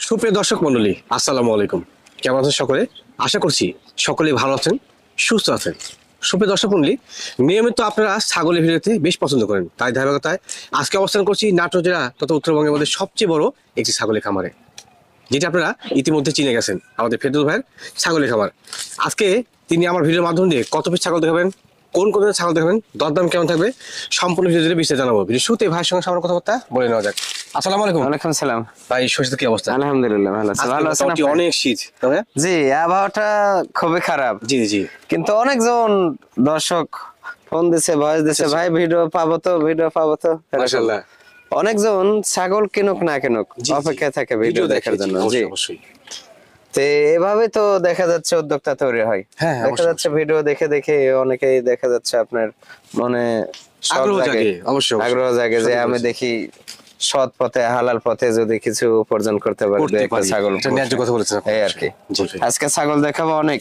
সুপ্রিয় দর্শক মণ্ডলী, আসসালামু আলাইকুম। কেমন আছেন সকলে? আশা করছি সকলেই ভালো আছেন, সুস্থ আছেন। সুপ্রিয় দর্শক মণ্ডলী, নিয়মিত আপনারা ছাগলের ভিডিওতে বেশ পছন্দ করেন, তাই ধারাবাহিকতায় আজকে অবস্থান করছি নাটোর জেলা তথা উত্তরবঙ্গের মধ্যে সবচেয়ে বড় একটি ছাগলের খামারে, যেটা আপনারা ইতিমধ্যে চিনে গেছেন, আমাদের ফেরদৌস ভাইয়ের ছাগলের খামার। আজকে তিনি আমার ভিডিওর মাধ্যম দিয়ে কত পিস ছাগল দেখাবেন, কোন কোন ছাগল দেখাবেন, দরদাম কেমন থাকবে, সম্পূর্ণ ভিডিও জুড়ে বিস্তারিত জানাবো। ভিডিও শুরুতে ভাইয়ের সঙ্গে সামনে কথাবার্তা বলে নেওয়া যাক। আসসালামু আলাইকুম। ওয়ালাইকুম সালাম। ভাই, শরীর কি অবস্থা? আলহামদুলিল্লাহ ভালো আছি। ভালো আছেন আপনি? অনেক শীত। তবে জি, আবহাওয়াটা খুবই খারাপ। জি জি, কিন্তু অনেকজন দর্শক ফোন দিছে, ভয়েস দিছে, ভাই ভিডিও পাবো তো, ভিডিও পাবো তো। মাশাআল্লাহ। অনেকজন ছাগল কিনুক না কিনুক জি, জি। অপেক্ষায় থাকে ভিডিও দেখার জন্য। জি, অবশ্যই অবশ্যই। তো এভাবে তো দেখা যাচ্ছে উদ্যোক্তা তৈরি হয়। হ্যাঁ, দেখা অবশ্যই, যাচ্ছে ভিডিও দেখে দেখে অনেকেই দেখা যাচ্ছে আপনার মনে শখ আগ্রহ জাগে, জাগে, অবশ্যই, অবশ্যই। আগ্রহ জাগে যে সঠিক আমি বলেছেন। দেখি সৎ পথে হালাল পথে যদি কিছু উপার্জন করতে পারি, করতে দুই একটা পারি। ছাগল এটা ন্যায্য কথা বলেছেন আপনি। এই আর কি। জি জি। আজকে ছাগল দেখাবো, অনেক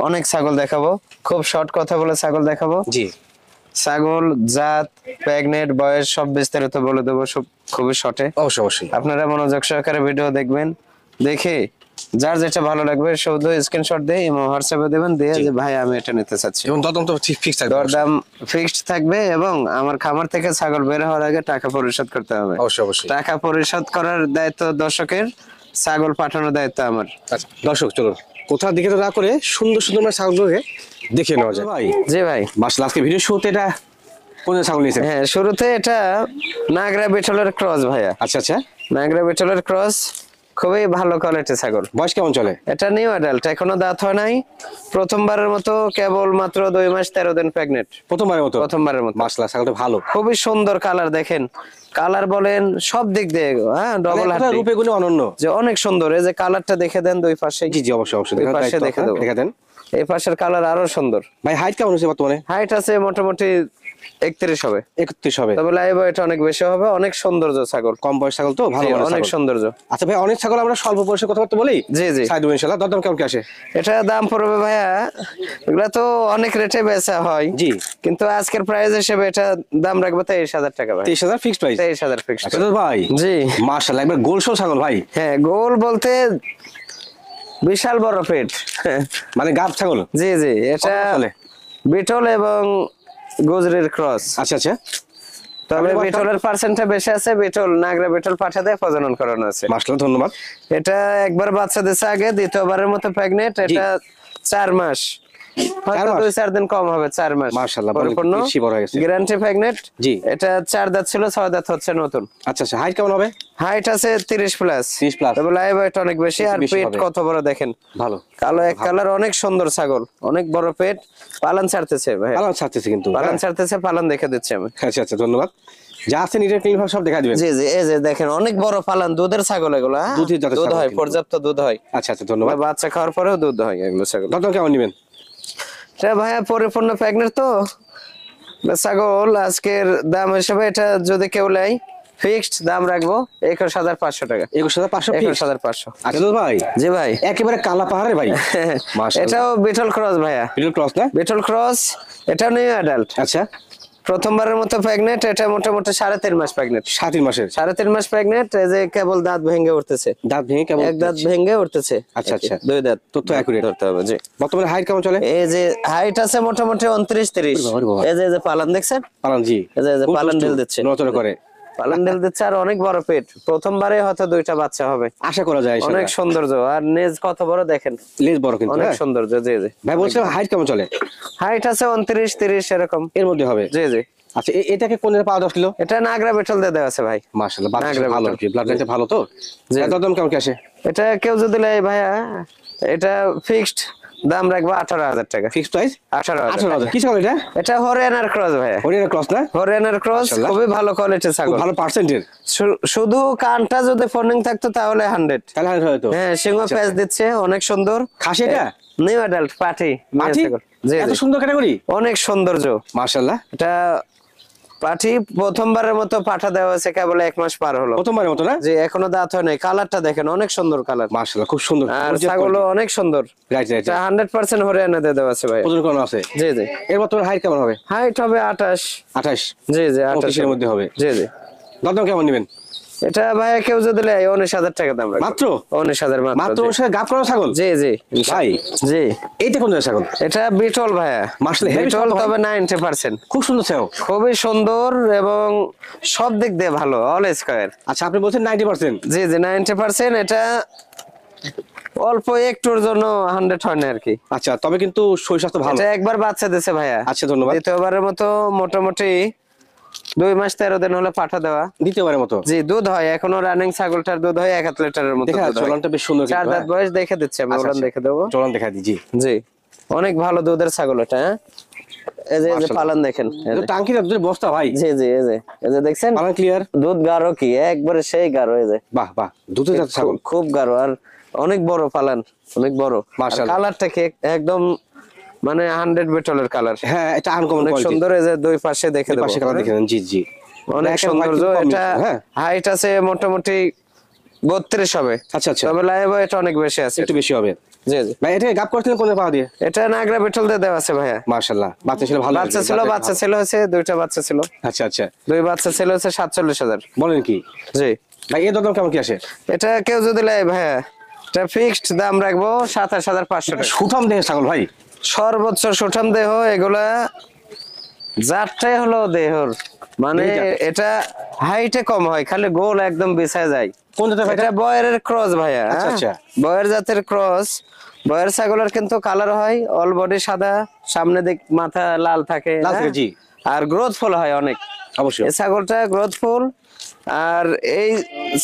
অনেক ছাগল দেখাবো, খুব শর্ট কথা বলে ছাগল দেখাবো। জি, ছাগল জাত, প্রেগনেন্ট, বয়স সব বিস্তারিত বলে দেবো, সব খুবই শর্টে। অবশ্যই অবশ্যই। আপনারা মনোযোগ সহকারে ভিডিও দেখবেন, দেখে যার যেটা ভালো লাগবে শুধু স্ক্রিনশট দিয়ে ইমো হোয়াটসঅ্যাপে দেবেন, দিয়ে জি। যে ভাই আমি এটা নিতে চাচ্ছি। এবং দরদাম তো ফিক্স থাকবে। দরদাম ফিক্সড থাকবে এবং আমার খামার থেকে ছাগল বের হওয়ার আগে টাকা পরিশোধ করতে হবে। অবশ্যই অবশ্যই। টাকা পরিশোধ করার দায়িত্ব দর্শকের, ছাগল পাঠানোর দায়িত্ব আমার। আচ্ছা দর্শক, চলুন কোথাও দিকে তো না করে সুন্দর সুন্দর মানে ছাগলগুলোকে দেখে নেওয়া যায়। ভাই জি ভাই। মাশাআল্লাহ, আজকে ভিডিও শুরুতে এটা কোন ছাগল নিয়েছেন? হ্যাঁ, শুরুতে এটা নাগরা বিটলের ক্রস ভাইয়া। আচ্ছা আচ্ছা। নাগরা বিটলের ক্রস, খুবই ভালো কোয়ালিটির ছাগল। বয়স কেমন চলে? এটা নিউ অ্যাডাল্ট, এখনো দাঁত হয় নাই। প্রথমবারের মতো কেবল মাত্র 2 মাস 13 দিন প্রেগনেন্ট। প্রথমবারের মতো? প্রথমবারের মতো। মাশাআল্লাহ, ছাগলটা ভালো। খুবই সুন্দর কালার, দেখেন কালার বলেন সব দিক দিয়ে, হ্যাঁ ডবল মানে হাত রূপে গুণে অনন্য। যে অনেক সুন্দর। এই যে কালারটা দেখে দেন দুই পাশে। জি জি, অবশ্যই অবশ্যই। দুই দেখার পাশে দায়িত্ব দেখে আপনার, দেবো। দেখে দেন। এই পাশের কালার আরো সুন্দর। ভাই হাইট কেমন হচ্ছে বর্তমানে? হাইট আছে মোটামুটি 31 হবে। 31 হবে। তবে লাইভ এটা অনেক বেশি হবে। অনেক সৌন্দর্য ছাগল, কম বয়স ছাগল তো, ভালো জি, মানের অনেক ছাগল। সৌন্দর্য। আচ্ছা ভাই, অনেক ছাগল আমরা স্বল্প বয়সে কথাবার্তা বলি। জি জি। সাইড ইনশাআল্লাহ। দরদাম কেমন কি আসে? এটা দাম পড়বে ভাইয়া, এগুলা তো অনেক রেটে বেচা হয়, জি। কিন্তু আজকের প্রাইস হিসেবে এটা দাম রাখবো 23,000 টাকা ভাই। 23,000 ফিক্সড প্রাইস? 23,000 ফিক্সড। আচ্ছা তো ভাই। জি। মাশাআল্লাহ, একবার গোলশো ছাগল ভাই। হ্যাঁ, গোল বলতে বিশাল বড় পেট। মানে গাব ছাগল? জি জি, এটা কত চলে? বিটল এবং গুজরির ক্রস। আচ্ছা আচ্ছা। তবে আমি বিটলের পার্সেন্টটা বেশি আছে। বিটল নাগরা বিটল পাঠা দিয়ে প্রজনন করানো আছে। মাশাআল্লাহ, ধন্যবাদ। এটা একবার বাচ্চা দিছে আগে, দ্বিতীয়বারের মতো প্রেগনেন্ট। এটা 4 মাস, হয়তো 2-4 দিন কম হবে। 4 মাস মাশাআল্লাহ, পরিপূর্ণ বেশি বড় হয়ে গেছে। Guarantee pregnant. জি। এটা 4 দাঁত ছিল, 6 দাঁত হচ্ছে নতুন। আচ্ছা আচ্ছা। হাইট কেমন হবে? হাইট আছে 30 প্লাস। 30 প্লাস। তবে লাইভ ওয়েট অনেক বেশি। আর বেশি পেট হবে। কত বড় দেখেন, ভালো। কালো এক কালার, অনেক সুন্দর ছাগল, অনেক বড় পেট। পালন ছাড়তেছে ভাই, পালন ছাড়তেছে কিন্তু। পালন হ্যাঁ। ছাড়তেছে, পালন দেখে দিচ্ছি আমি। আচ্ছা আচ্ছা, ধন্যবাদ। যা আছে নিজের ক্লিন ভাবে সব দেখা দিবেন। জি জি, এই যে দেখেন অনেক বড় পালন, দুধের ছাগল এগুলো। হ্যাঁ? দুধের জাতের দুধ ছাগল হয়, কিন্তু। পর্যাপ্ত দুধ হয়। আচ্ছা আচ্ছা, ধন্যবাদ। বাচ্চা খাওয়ার পরেও দুধ হয় এগুলো ছাগল। দরদাম কেমন নেবেন? এটা ভাইয়া পরিপূর্ণ প্রেগনেন্ট তো ছাগল, আজকের দাম হিসেবে এটা যদি কেউ নেয় ফিক্সড দাম রাখবো 21,500 টাকা। 21,500 ফিক্স? 21,500। আচ্ছা তো ভাই। জি ভাই। একেবারে কালা পাহাড়ে ভাই। মাশাআল্লাহ। এটাও বিটল ক্রস ভাইয়া। মিডল ক্রস না? বিটল ক্রস, এটাও নিউ অ্যাডাল্ট। আচ্ছা। প্রথমবারের মতো প্রেগনেন্ট। এটা মোটামুটি 3.5 মাস প্রেগনেন্ট। 3.5 মাসের? 3.5 মাস প্রেগনেন্ট। এই যে কেবল দাঁত ভেঙে উঠতেছে, দাঁত ভেঙে কেমন? এক দাঁত ভেঙে উঠতেছে। আচ্ছা, আচ্ছা। 2 দাঁত তথ্য accurate। ধরতে হবে। জি। বর্তমানে হাইট কেমন চলে? এই যে হাইট আছে মোটামুটি 29-30। ওরে বাবা। এই যে পালন দেখছেন, পালন জি। এই যে পালন ঢেল দিচ্ছে, নড়াচড়া করে। পালন ঢেল দিচ্ছে। আর অনেক বড় পেট, প্রথমবারে হয়তো 2টা বাচ্চা হবে। আশা করা যায়। অনেক সৌন্দর্য, আর নেজ কত বড় দেখেন, লেজ বড় কিন্তু। অনেক হ্যাঁ। সৌন্দর্য। জি জি। ভাই বলছিলাম হাইট কেমন চলে? হাইট আছে 29-30 এরকম, এর মধ্যে হবে? জি জি। আচ্ছা, এটাকে কোন পাওয়া 10 কিলো? এটা নাগরা বিটল দিয়ে দেওয়া আছে ভাই। মাশাআল্লাহ, বাচ্চা নাগরা ভালো বিটল। আর কি, ব্লাড লাইনটা ভালো তো। জি। দরদাম কেমন কি আসে? এটা কেউ যদি নেয় ভাইয়া, এটা ফিক্সড দাম রাখবো 18,000 টাকা। Fixed price 18,000। 18,000। কি ছাগল এটা? এটা হরিয়ানার ক্রস ভাইয়া। হরিয়ানা ক্রস না? হরিয়ানার ক্রস, মাশাআল্লাহ। খুবই ভালো কোয়ালিটির খুব ছাগল। ভালো পার্সেন্টের। শুধু কানটা যদি ফোনিং থাকতো তাহলে 100। তাহলে হয়তো। হ্যাঁ, সিংহ প্যাচ দিচ্ছে, অনেক সুন্দর। খাসি এটা? নিউ অ্যাডাল্ট পাঠি। মাটি? জি এত জি। সুন্দর ক্যাটাগরি? অনেক সৌন্দর্য। মাশাআল্লাহ। এটা পাঠি, প্রথমবারের মতো পাঠা দেওয়া হয়েছে, কেবল 1 মাস পার হলো। প্রথমবারের মতো না? যে এখনো দাঁত হয় নাই। কালারটা দেখেন, অনেক সুন্দর কালার। মাশাআল্লাহ, খুব সুন্দর। আর ছাগলও অনেক সুন্দর। Right right. এটা 100% হরিয়ানা দিয়ে দেওয়া আছে ভাই। ওজন কোন আছে? জি জি। এর বর্তমানে হাইট কেমন হবে? হাইট হবে 28। 28। জি জি, 28 এর মধ্যে হবে। জি জি। দরদাম কেমন নেবেন? এটা ভাইয়া কেউ যদি নেয় 19,000 টাকা দাম রাখবো। মাত্র 19,000 মাত্র মাত্র জি। ওর সাথে গাব করা ছাগল জি জি ভাই জি। এইটা কোন জাতের ছাগল? এটা বিটল ভাইয়া, মাশাআল্লাহ, heavy বিটল সুন্দর ভাই। তবে 90%। খুব সুন্দর ছাগল। খুবই সুন্দর এবং সব দিক দিয়ে ভালো, অল স্কয়ার। আচ্ছা আপনি বলছেন 90%। জি জি 90%। এটা অল্প একটুর জন্য 100 হয় না আর কি। আচ্ছা তবে কিন্তু শরীর স্বাস্থ্য ভালো। এটা একবার বাচ্চা দিছে ভাইয়া। আচ্ছা ধন্যবাদ। দ্বিতীয়বারের মতো মোটামুটি 2 মাস 13 দিন হলে পাঠা দেওয়া। দ্বিতীয়বারের মতো জি দুধ হয় এখনো, রানিং ছাগলটার দুধ হয় 1 লিটারের মতো দেখা দুধ হয়। চলনটা বেশ সুন্দর 4 কিন্তু দাঁত বয়স দেখে দিচ্ছি আমি, আচ্ছা, ওলান আচ্ছা। দেখে দেবো। চলন দেখা দিই জি। জি অনেক ভালো দুধের ছাগল এটা। হ্যাঁ এই যে মাশাআল্লাহ। পালন দেখেন, এই যে। টাঙ্কি না দুধের বস্তা ভাই। জি জি এই যে দেখছেন পালন ক্লিয়ার। দুধ গাঢ় কি একবারে সেই গাঢ়, এই যে বাহ বাহ দুধের জাতের ছাগল। খুব গাঢ় আর অনেক বড় পালান, অনেক বড়। মাশাআল্লাহ। কালারটা কি একদম মানে 100 বেটলের কালার। হ্যাঁ এটা আনকমন অনেক কোয়ালিটি। সুন্দর, এই যে দুই পাশে দেখে দেবো। পাশে কালার দেখেন জি জি। অনেক Black and white সৌন্দর্য। কিন্তু এটা combination, হ্যাঁ হাইট আছে মোটামুটি 32 হবে। আচ্ছা আচ্ছা তবে লাইভ এটা অনেক বেশি আছে। একটু বেশি হবে। জি জি ভাই এটা গাব করছিলেন কোন পা দিয়ে? এটা নাগরা বেটল দিয়ে দেওয়া আছে ভাইয়া। মাশাআল্লাহ বাচ্চা ছিল ভালো। বাচ্চা ছিল হচ্ছে দুইটা বাচ্চা ছিল। আচ্ছা আচ্ছা দুই বাচ্চা ছিল হচ্ছে 47,000। বলেন কি জি ভাই এর দাম কেমন কি আসে? এটা কেউ যদি লাই ভাইয়া এটা ফিক্সড দাম রাখবো 27,500 টাকা। সুঠাম দেহের ছাগল ভাই। সর্বোচ্চ সুঠাম দেহ এগুলা জাতটাই হলো দেহর, মানে এই জাত। এটা হাইটে কম হয়, খালি গোল একদম বিছায় যায়। কোন জাতের ভাই এটা বয়ের ক্রস ভাইয়া। আচ্ছা, হ্যাঁ? আচ্ছা। বয়ের জাতের ক্রস। বয়ের ছাগলের কিন্তু কালার হয় অল বডি সাদা, সামনে দিক মাথা লাল থাকে। লাল থাকে, হ্যাঁ? জি। আর গ্রোথফুল হয় অনেক। অবশ্যই। এই ছাগলটা গ্রোথফুল। আর এই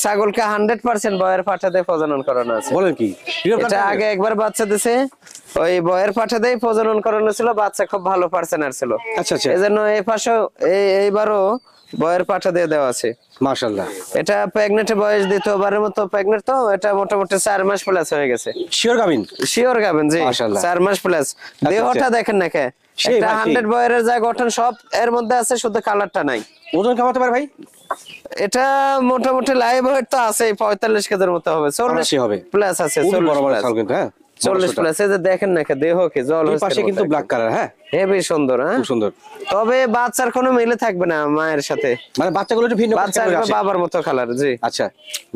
ছাগলকে 100% বয়ের পাঠাতে প্রজনন করানো আছে। বলেন কি এটা আগে একবার বাচ্চা দিছে, ওই বয়ের পাঠাতেই প্রজনন করানো ছিল, বাচ্চা খুব ভালো পার্সেন্ট ছিল। আচ্ছা আচ্ছা এজন্য এই পাশেও এইবারও বয়ের পাঠা দিয়ে দেওয়া আছে। মাশাআল্লাহ। এটা প্রেগনেন্টের বয়স দ্বিতীয়বারের মতো প্রেগনেন্ট, তো এটা মোটামুটি 4 মাস প্লাস হয়ে গেছে। শিওর গাবিন। শিওর গাবেন জি। মাশাআল্লাহ। 4 মাস প্লাস। দেহটা দেখেন না কে, সেই এটা ভাই, সেই। 100 বয়ের যা গঠন সব এর মধ্যে আছে, শুধু কালারটা নাই। ওজন কেমন হতে পারে ভাই? এটা মোটামুটি লাইভ ওয়েট তো আছে 45 কেজির মতো হবে। 40 বেশি হবে। প্লাস আছে। খুবই 40 বড় বড় plus। ছাগল কিন্তু হ্যাঁ 40 প্লাস। এই যে দেখেন না কে দেহ কি জল এই হচ্ছে পাশে কিন্তু ব্ল্যাক কালার হ্যাঁ হেভি সুন্দর। হ্যাঁ খুব সুন্দর। তবে বাচ্চার কোনো মিলে থাকবে না মায়ের সাথে, মানে বাচ্চাগুলো একটু ভিন্ন বাচ্চা কালার আসবে আসে। বাবার মতো কালার। জি আচ্ছা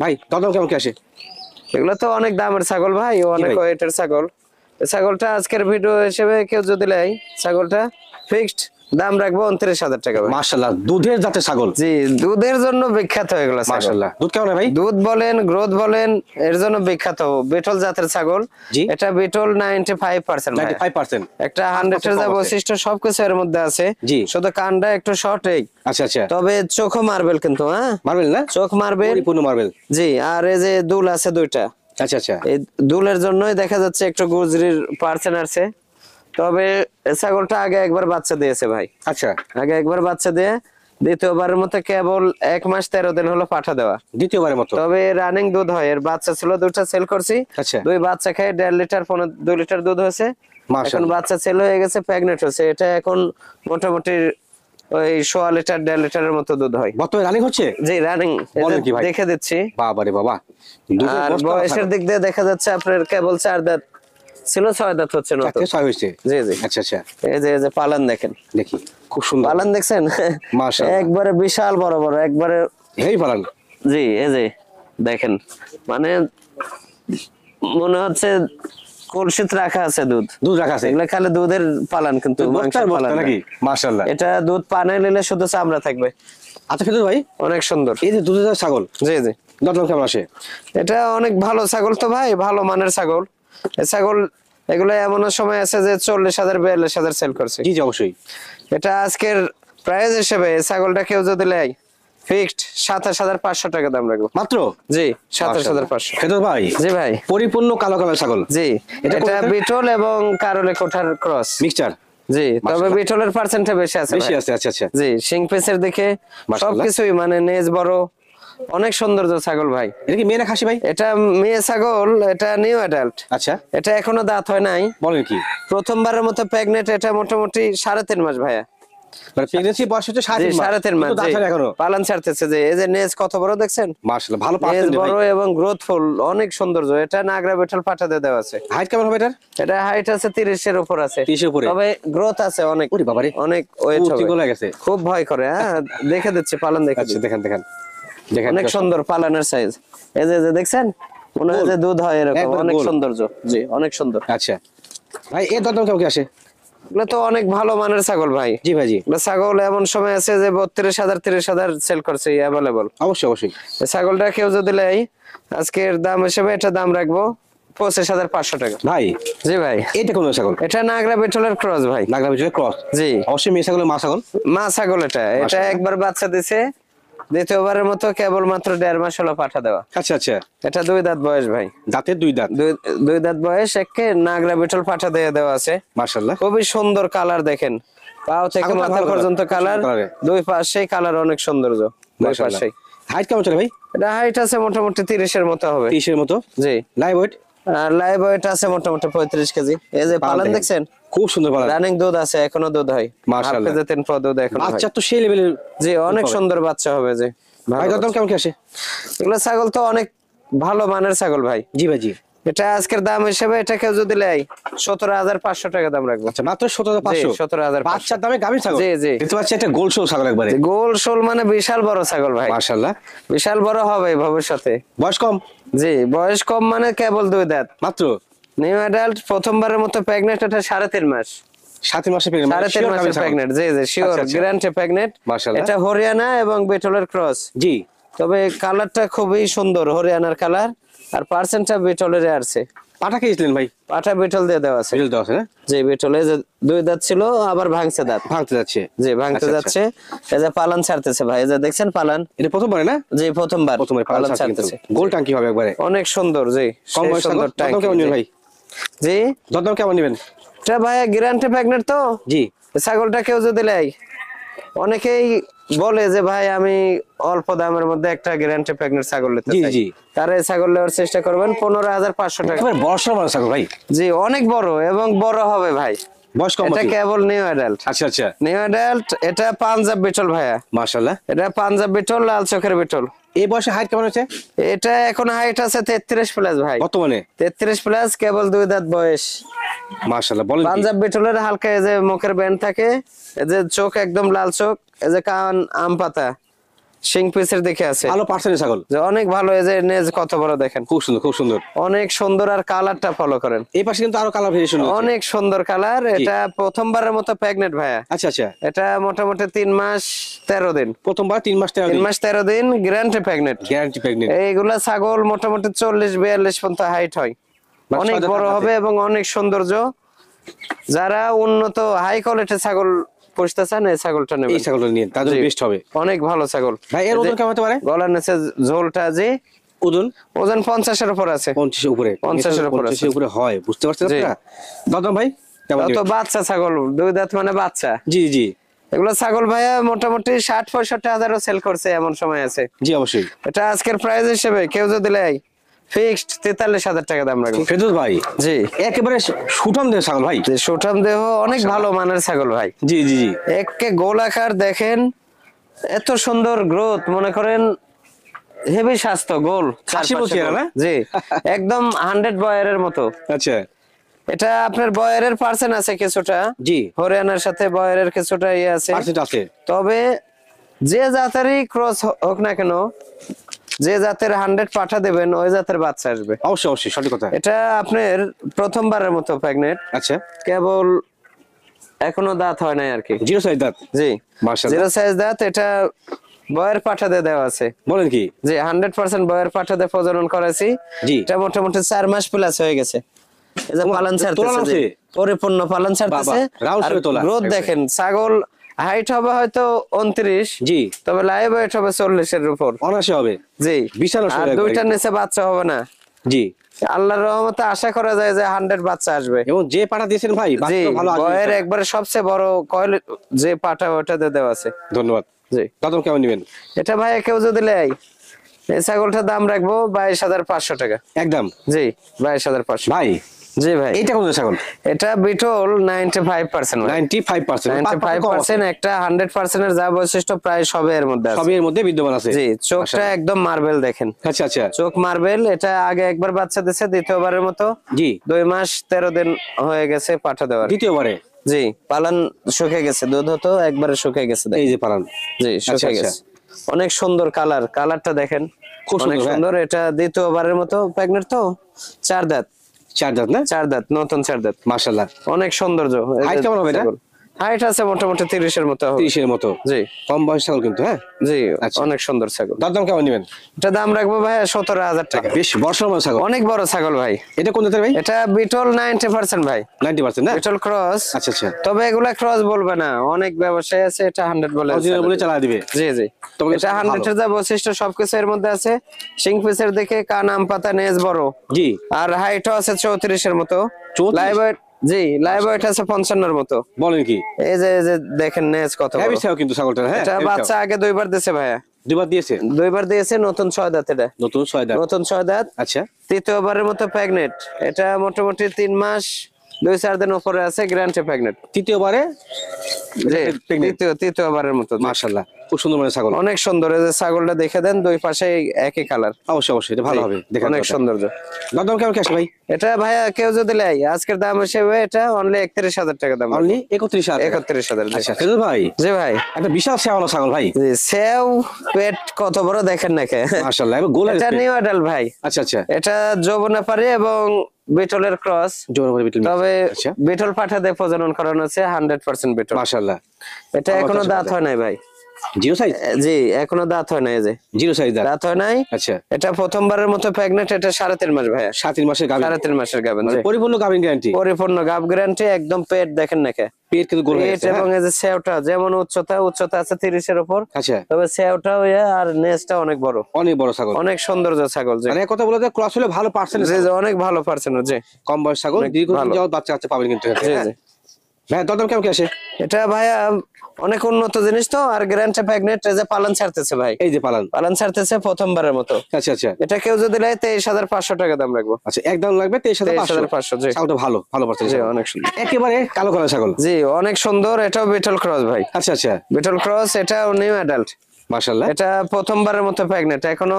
ভাই দাম কেমন কি আসে? এগুলো তো অনেক দামের ছাগল ভাই, অনেক ভাই? ওয়েটের ছাগল। এই ছাগলটা আজকের ভিডিও হিসেবে কেউ যদি নেয়, ছাগলটা ফিক্সড দাম রাখবো 29,000 টাকা ভাই। মাশাআল্লাহ দুধের জাতের ছাগল। জি দুধের জন্য বিখ্যাত এগুলো ছাগল। মাশাআল্লাহ দুধ কেমন হয় ভাই? দুধ বলেন গ্রোথ বলেন এর জন্য বিখ্যাত। বিটল জাতের ছাগল। জি। এটা বিটল 95% ভাই। 95%। একটা 100 এর যা কম আছে। বৈশিষ্ট্য সবকিছু এর মধ্যে আছে। জি। শুধু কানটা একটু শর্ট এই, আচ্ছা আচ্ছা তবে চোখও মার্বেল কিন্তু। হ্যাঁ মার্বেল না? চোখ মার্বেল। পরিপূর্ণ মার্বেল। জি আর এই যে দুল আছে দুইটা, আচ্ছা আচ্ছা এই দুলের জন্যই দেখা যাচ্ছে একটু গুজরির পার্সেন্ট আছে। তবে এই ছাগলটা আগে একবার বাচ্চা দিয়েছে ভাই। আচ্ছা আগে একবার বাচ্চা দিয়ে দ্বিতীয়বারের মতো কেবল 1 মাস 13 দিন হলো পাঠা দেওয়া। দ্বিতীয়বারের মতো। তবে রানিং দুধ হয়। এর বাচ্চা ছিল দুটো সেল করছি। আচ্ছা। দুই বাচ্চা খেয়ে 1.5 লিটার 2 লিটার দুধ হয়েছে। এখন মাশাআল্লাহ। বাচ্চা সেল হয়ে গেছে, প্রেগনেন্ট হয়েছে। এটা এখন মোটামুটি ওই 1.5 লিটার 1.5 লিটারের মতো দুধ হয়। বর্তমানে রানিং হচ্ছে? জি রানিং বলেন কি ভাই? দেখে দিচ্ছি। বাবা রে বাবা দুধের আর বস্তা বয়সের দিক দিয়ে দেখা যাচ্ছে আপনার কেবল 4 দাঁত ছিল, 6 দাঁত হচ্ছে নতুন। চারটে ছয় হয়েছে। জি জি আচ্ছা আচ্ছা এই যে পালান দেখেন, দেখি খুব সুন্দর পালান দেখছেন মাশাআল্লাহ। একবারে বিশাল বড় বড় একবারে। হেই পালান। জি এই যে দেখেন, মানে মনে হচ্ছে কলসিতে রাখা আছে দুধ। দুধ রাখা আছে এগুলা খালি দুধের পালান কিন্তু বস্তার মাংসের বস্তা পালান না। নাকি? মাশাআল্লাহ। এটা দুধ পানে নিলে শুধু চামড়া থাকবে। আচ্ছা ফেরদৌস ভাই অনেক সুন্দর। এই যে দুধের জাতের ছাগল জি জি দাম কেমন আসে? এটা অনেক ভালো ছাগল তো ভাই, ভালো মানের ছাগল। এই ছাগল এগুলো এমন সময় আছে যে 40,000 42,000 সেল করছে। জি জি অবশ্যই। এটা আজকের প্রাইস হিসেবে এই ছাগলটা কেউ যদি নেয় ফিক্সড 27,500 টাকা দাম রাখবো মাত্র? জি 27,500। ফেরদৌস ভাই জি ভাই পরিপূর্ণ কালো কালার ছাগল। জি এটা এটা কোনটা? বিটল এবং কারলে কোঠার ক্রস। মিক্সচার জি তবে মাশাআল্লাহ। বিটলের পার্সেন্টটা বেশি আছে বেশি ভাই। আছে আচ্ছা আচ্ছা জি শিং পেসের দিকে মাশাআল্লাহ। সবকিছুই মানে নেজ বড়, অনেক সৌন্দর্য ছাগল ভাই। এটা কি মেয়ে না খাসি ভাই? এটা মেয়ে ছাগল, এটা নিউ অ্যাডাল্ট। আচ্ছা এটা এখনো দাঁত হয় নাই, বলেন কি প্রথমবারের মতো প্রেগনেন্ট। এটা মোটামুটি 3.5 মাস ভাইয়া। মানে প্রেগন্যান্সি বয়স হচ্ছে জি 3.5 মাস 3.5 মাস। কিন্তু দাঁত জি, হয় না এখনো। পালন ছাড়তেছে। যে এই যে নেজ কত বড় দেখছেন, মাশাআল্লাহ ভালো নেজ পার্সেন্ট ভাই। বড় এবং গ্রোথফুল, অনেক সৌন্দর্য। এটা নাগরা বেটল পাঠা দিয়ে দেওয়া আছে। হাইট কেমন হবে এটার? এটা হাইট আছে 30 এর উপর আছে। 30 এর উপরে? তবে গ্রোথ আছে অনেক। ওরে বাবারে অনেক ওয়েট ও, হবে। তিনগুলো হয়ে গেছে। খুব ভয় করে। হ্যাঁ দেখে দিচ্ছি পালন দেখে আচ্ছা দিচ্ছি। দেখেন দেখেন দেখেন অনেক দর্শক। সুন্দর পালানের সাইজ। এই যে দেখছেন, মনে হয় যে দুধ হয় এরকম, একবার অনেক গোল। সৌন্দর্য। জি, অনেক সুন্দর। আচ্ছা ভাই, এর দরদাম কেমন কি আসে? এগুলো তো অনেক ভালো মানের ছাগল ভাই। জি ভাই, জি এগুলো ছাগল এমন সময় আছে যে 32,000 30,000 সেল করছে, অ্যাভেলেবল। অবশ্যই অবশ্যই। ছাগলটা কেউ যদি নেয়, আজকের দাম হিসেবে এটা দাম রাখবো 25,500 টাকা। ভাই জি ভাই, এটা কোন ছাগল? এটা নাগরা বেটলের ক্রস ভাই। নাগরা বিজয় ক্রস। জি, অবশ্যই মেয়ে ছাগল, মা ছাগল। মা ছাগল। এটা মাশাআল্লাহ। একবার বাচ্চা দিছে, দ্বিতীয়বারের মতো কেবল মাত্র 1.5 মাস হলো পাঠা দেওয়া। আচ্ছা আচ্ছা, এটা 2 দাঁত বয়স ভাই। দাঁতের 2 দাঁত। দুই দাঁত বয়স, একে নাগরা বেটল পাঠা দিয়ে দেওয়া আছে। মাশাআল্লাহ। খুবই সুন্দর কালার দেখেন, পাও থেকে ছাগলটা মাথা ভালো পর্যন্ত কালার, কালার। সুন্দর কালারে। দুই পাশেই কালার অনেক সৌন্দর্য, দুই মাশাআল্লাহ। পাশেই। হাইট কেমন চলে ভাই? এটা হাইট আছে মোটামুটি 30-এর মতো হবে। 30 এর মতো। জি, লাইভ ওয়েট? আর লাইভ ওয়েট আছে মোটামুটি 35 কেজি। এই যে পালন দেখছেন, খুব সুন্দর পালন। রানিং দুধ আছে, এখনো দুধ হয়। মাশাআল্লাহ। 3 পদ দুধ এখন হয়। বাচ্চা তো সেই লেভেলের। জি, অনেক সুন্দর বাচ্চা হবে। জি ভাই দরদাম কেমন কি আসে? এগুলো ছাগল তো অনেক ভালো মানের ছাগল ভাই। জি ভাই, জি। এটা আজকের দাম হিসেবে এটা কেউ যদি নেয় 17,500 টাকা দাম রাখবো। আচ্ছা, মাত্র 17,500। 17,500। বাচ্চার দামে গাভীর ছাগল। জি, জি। দেখতে পাচ্ছি একটা গোল শো ছাগল একবারে। গোল শোল মানে বিশাল বড় ছাগল ভাই, মাশাআল্লাহ। বিশাল বড় হবে ভবিষ্যতে। বয়স কম? জি, বয়স কম মানে কেবল 2 দাঁত মাত্র নিউ অ্যাডাল্ট, প্রথমবারের মতো প্রেগনেন্ট। এটা 3.5 মাস। 7 মাসে প্রেগন্যান্ট। 3.5 মাসে প্রেগনেন্ট। জি জি, শিওর আচ্ছা, আচ্ছা। Guarantee pregnant. মাশাআল্লাহ। এটা হরিয়ানা এবং বেটলের ক্রস। জি। তবে কালারটা খুবই সুন্দর, হরিয়ানার কালার। আর পার্সেন্টটা বেটলের আছে। পাটা খেয়েছিলেন ভাই? পাটা বেটল দিয়ে দেওয়া আছে। বিল দেওয়া আছে না? জি, বেটলে যে 2 দাঁত ছিল, আবার ভাঙছে দাঁত। ভাঙতে যাচ্ছে। জি, ভাঙতে আচ্ছা, যাচ্ছে। এই যে পালান ছাড়তেছে ভাই, এই যে দেখছেন পালান। এটা প্রথমবারে না? জি, প্রথমবার প্রথমে পালান পালন ছাড়তেছে। ছাড়তেছে। গোল টাঙ্কি হবে একবারে। অনেক সুন্দর। জি, কম সেই বয়স ছাগল। সুন্দর দরদাম টাঙ্কি। কেমন নেবেন ভাই? জি, দরদাম কেমন নেবেন? এটা ভাই গ্যারান্টি প্রেগনেন্ট তো। জি। এই ছাগলটা কেউ যদি নেয়, অনেকেই বলে যে ভাই আমি অল্প দামের মধ্যে একটা গ্যারান্টি প্রেগনেন্ট ছাগল নিতে জি, চাই। জি। তারা এই ছাগল নেওয়ার চেষ্টা করবেন 15,500 টাকা। একেবারে বড় সড় বড় ছাগল ভাই। জি, অনেক বড় এবং বড় হবে ভাই। বয়স কম এটা নাকি? কেবল নিউ অ্যাডাল্ট। আচ্ছা আচ্ছা। New adult. এটা পাঞ্জাব বিটল ভাইয়া। মাশাআল্লাহ। এটা পাঞ্জাব বিটল, লাল চোখের বিটল। এই বয়সে হাইট কেমন আছে এটা এখন হাইট আছে 33 প্লাস ভাই। বর্তমানে? 33 প্লাস, কেবল 2 দাঁত বয়স। মাশাআল্লাহ। বলেন কি? পাঞ্জাব বিটলের হালকা এই যে মুখের ব্যান্ড থাকে, এই যে চোখ একদম লাল চোখ, এই যে কান আম পাতা, শিং পিসের দিকে আছে। ভালো পার্সেন্টের ছাগল। যে অনেক ভালো। এই যে নেজ কত বড় দেখেন, খুব সুন্দর, খুব সুন্দর। অনেক সুন্দর। আর কালারটা ফলো করেন, এই পাশে কিন্তু আরো কালার ভেরিয়েশন আছে। অনেক সুন্দর কালার। এটা প্রথমবারের মতো প্রেগনেন্ট ভাইয়া। আচ্ছা আচ্ছা। এটা মোটামুটি 3 মাস 13 দিন। প্রথমবার 3 মাস 13 3 দিন। মাস 13 দিন গ্যারান্টি প্রেগনেন্ট। Guarantee pregnant. এইগুলা ছাগল মোটামুটি 40-42 পর্যন্ত হাইট হয়। মানে অনেক 6 দাঁত বড় হাতে। হবে এবং অনেক সৌন্দর্য। যারা উন্নত হাই কোয়ালিটির ছাগল পুষতে চান, এই ছাগলটা এই নেবেন। ছাগলটা নিয়ে তাদের জি। বেস্ট হবে। অনেক ভালো ছাগল ভাই এর এই যে ওজন কেমন হতে পারে? গলার নিচে ঝোলটা যে ওজন ওজন 50-এর উপর আছে। 50 এর উপরে। 50 এর উপরে 50 এর উপরে হয়, বুঝতে পারছেন জি। আপনারা? দরদাম ভাই কেমন তো নেবেন? বাচ্চা ছাগল, 2 দাঁত মানে বাচ্চা। জি জি এগুলো ছাগল ভাইয়া মোটামুটি 60-65 হাজারও সেল করছে, এমন সময় আছে। জি অবশ্যই। এটা আজকের প্রাইস হিসেবে কেউ যদি নেয়, ফিক্সড 43,000 টাকা দাম রাখবো। ফেরদৌস ভাই জি, একেবারে সুঠাম দেহ ছাগল ভাই। যে সুঠাম দেহ, অনেক ভালো মানের ছাগল ভাই। জি জি জি। একে গোলাকার দেখেন, এত সুন্দর গ্রোথ, মনে করেন হেভি স্বাস্থ্য, গোল খাসি চারপাশে বলছি গোল। না? জি, একদম 100 বয়ারের মতো। আচ্ছা। এটা আপনার বয়ারের পার্সেন্ট আছে কিছুটা, জি। হরিয়ানার সাথে বয়ারের কিছুটা ইয়ে আছে। পার্সেন্ট আছে। তবে যে জাতেরই ক্রস হোক না কেন, যে জাতের 100 পাঠা দেবেন, ওই জাতের বাচ্চা আসবে। অবশ্যই অবশ্যই, সঠিক কথা। এটা আপনার প্রথমবারের মতো প্রেগনেন্ট, আচ্ছা। কেবল এখনো দাঁত হয় নাই আর কি। জিরো সাইজ দাঁত। জি, মাশাআল্লাহ। 0 সাইজ দাঁত। এটা বয়ের পাঠা দিয়ে দেওয়া আছে। বলেন কি? জি, 100% বয়ের পাঠা দিয়ে প্রজনন করাইছি। জি। এটা মোটামুটি 4 মাস প্লাস হয়ে গেছে। এই যে পালন তোলা ছাড়তেছে, আছে? জি, পরিপূর্ণ পালন ছাড়তেছে। বাবা, রাউন্ড আর করে তোলা। গ্রোথ দেখেন, ছাগল হাইট হবে হয়তো 29, জি। তবে লাইভ ওয়েট হবে 40 এর উপর। অনায়াসে হবে। জি, বিশাল আর আসলে 2টার নিচে বাচ্চা হবে না। জি। আল্লাহর রহমতে আশা করা যায় যে 100 বাচ্চা আসবে। এবং যে পাটা দিয়েছেন ভাই, জি, বাচ্চা ভালো আসবে। বয়ের একবারে সবচেয়ে বড় কয়েল যে পাটা, ওটা দিয়ে দেওয়া আছে। ধন্যবাদ। জি, দাদম কেমন নেবেন? এটা ভাই কেউ যদি নেয়, এই ছাগলটার দাম রাখবো 22,500 টাকা। একদম। জি, 22,500। ভাই জি ভাই, এইটা কোন ছাগল? এটা বিটল 95% ভাই। 95%। 95%। একটা 100% এর যা বৈশিষ্ট্য প্রায় সবই এর মধ্যে আছে। সবই এর মধ্যে বিদ্যমান আছে। জি, চোখটা একদম মার্বেল দেখেন, আচ্ছা আচ্ছা। চোখ মার্বেল। এটা আগে একবার বাচ্চা দিছে, দ্বিতীয়বারের মতো জি। 2 মাস 13 দিন হয়ে গেছে পাঠা দেওয়ার। দ্বিতীয়বারে? জি, পালন শুকে গেছে, দুধ হতো একবারে শুকে গেছে। এই যে পালান। জি, আচ্ছা শুকে আচ্ছা। গেছে। অনেক সুন্দর কালারটা দেখেন, খুব অনেক সুন্দর, হ্যাঁ। সুন্দর। এটা দ্বিতীয়বারের মতো প্রেগনেন্ট তো, 4 দাঁত, 4 দাঁত না? 4 দাঁত, নতুন 4 দাঁত। মাশাআল্লাহ। অনেক সৌন্দর্য। Height কেমন হবে এটা? হাইট আছে মোটামুটি 30-এর মতো হবে। 30 এর মতো। জি কম বয়স ছাগল কিন্তু, হ্যাঁ। জি, আচ্ছা। অনেক সুন্দর ছাগল। দাম কেমন নেবেন? এটা দাম রাখবো ভাইয়া 17,000 টাকা। বেশ বর্ষার মতো ছাগল। অনেক বড় ছাগল ভাই। এটা কোন জাতের ভাই? এটা বিটল 90% ভাই, 90% না? Beetle cross. আচ্ছা আচ্ছা। তবে এগুলা ক্রস বলবে না, অনেক ব্যবসায়ী আছে এটা 100 বলে। অরিজিনাল বলে চালা দিবে। জি জি, তবে এটা 100 এর যা বৈশিষ্ট্য সবকিছু এর মধ্যে আছে। শিং পিসের দেখে কান, আম পাতা, নেজ বড়। জি। আর হাইটও আছে 34-এর মতো। 34? লাইভ ওয়েট, জি লাইভ ওয়েট আছে 55-এর মতো। বলেন কি? এই যে দেখেন নেজ কত বড়। হেভি ছাগল কিন্তু ছাগলটা, হ্যাঁ। এটা বাচ্চা আগে 2বার দিয়েছে ভাইয়া, দুবার দিয়েছে। 2বার দিয়েছে। নতুন 6 দাঁত এটা, নতুন 6 দাঁত। নতুন 6 দাঁত। আচ্ছা। তৃতীয়বারের মতো প্রেগনেন্ট। এটা মোটামুটি 3 মাস 2-4 দিন উপরে আছে, গ্যারান্টি প্রেগনেন্ট। তৃতীয়বারে জি, pregnant? তৃতীয়বারের মতো। মাশাআল্লাহ, খুব সুন্দর মানে ছাগল। অনেক সুন্দর। এই যে ছাগলটা দেখে দেন, দুই পাশে একই কালার। অবশ্যই অবশ্যই, এটা ভালো হবে দেখেন। অনেক সৌন্দর্য। দাম কেমন কি আসে ভাই? এটা ভাইয়া কেউ যদি লেয়, আজকের দাম হিসেবে এটা অনলি 31,000 টাকা দাম। অনলি 31,000 টাকা। 31,000। আচ্ছা ফেরদৌস ভাই, জি ভাই। একটা বিশাল শ্যাওলা ছাগল ভাই। জি, সেও পেট কত বড় দেখেন নাকি। মাশাআল্লাহ, এবং গোল এটা নিউ অ্যাডাল্ট ভাই। আচ্ছা আচ্ছা। এটা যৌবনাপাড়ি এবং বিটলের ক্রস। জোড়া বিটল। তবে আচ্ছা। বিটল পাঠাতে প্রজনন করানো হচ্ছে 100% বিটল। মাশাআল্লাহ। এটা এখনো দাঁত হয় নাই ভাই। Zero size? জি, এখনো দাঁত হয় নাই। এই যে জিরো সাইজ দাঁত। দাঁত হয় নাই। আচ্ছা। এটা প্রথমবারের মতো প্রেগনেন্ট। এটা 3.5 মাস ভাইয়া। 3 মাসের গাভী। 3.5 মাসের গাবেন। মানে পরিপূর্ণ গাভীর গ্যারান্টি। পরিপূর্ণ গাব গ্যারান্টি। একদম পেট দেখেন নাকি, পেট কিন্তু গোল হয়ে পেট গেছে, এবং হ্যাঁ। এই যে সেওটা যেমন উচ্চতা আছে 30-এর উপর। আচ্ছা। তবে সেওটা আর নেজটা অনেক বড়, অনেক বড় ছাগল। অনেক সৌন্দর্য ছাগল। জি মানে কথা বলে যে ক্রস হলে ভালো পার্সেন্ট। জি জি, অনেক ভালো পার্সেন্ট। জি, কম বয়স ছাগল, অনেক দীর্ঘদিন ভালো। যাওয়ার বাচ্চা কাচ্চা পাবেন কিন্তু এখানে, জি হ্যাঁ। জি। ভাই দাম কেমন কি আসে? এটা ভাইয়া অনেক উন্নত জিনিস তো, আর গ্যারান্টি প্রেগনেন্ট। এই যে পালন ছাড়তেছে ভাই, এই যে পালান। পালন ছাড়তেছে প্রথমবারের মতো। আচ্ছা আচ্ছা। এটা কেউ যদি নেয় 23,500 টাকা দাম রাখবো। আচ্ছা, একদম লাগবে 23,500। 23,500। জি ছাগলটা ভালো ভালো পার্সেন্ট। জি, অনেক সুন্দর। একেবারে কালো কালো ছাগল। জি, অনেক সুন্দর। এটাও বিটল ক্রস ভাই, আচ্ছা আচ্ছা। Beetle cross. এটাও নিউ অ্যাডাল্ট। মাশাআল্লাহ। এটা প্রথমবারের মতো প্রেগনেন্ট, এখনো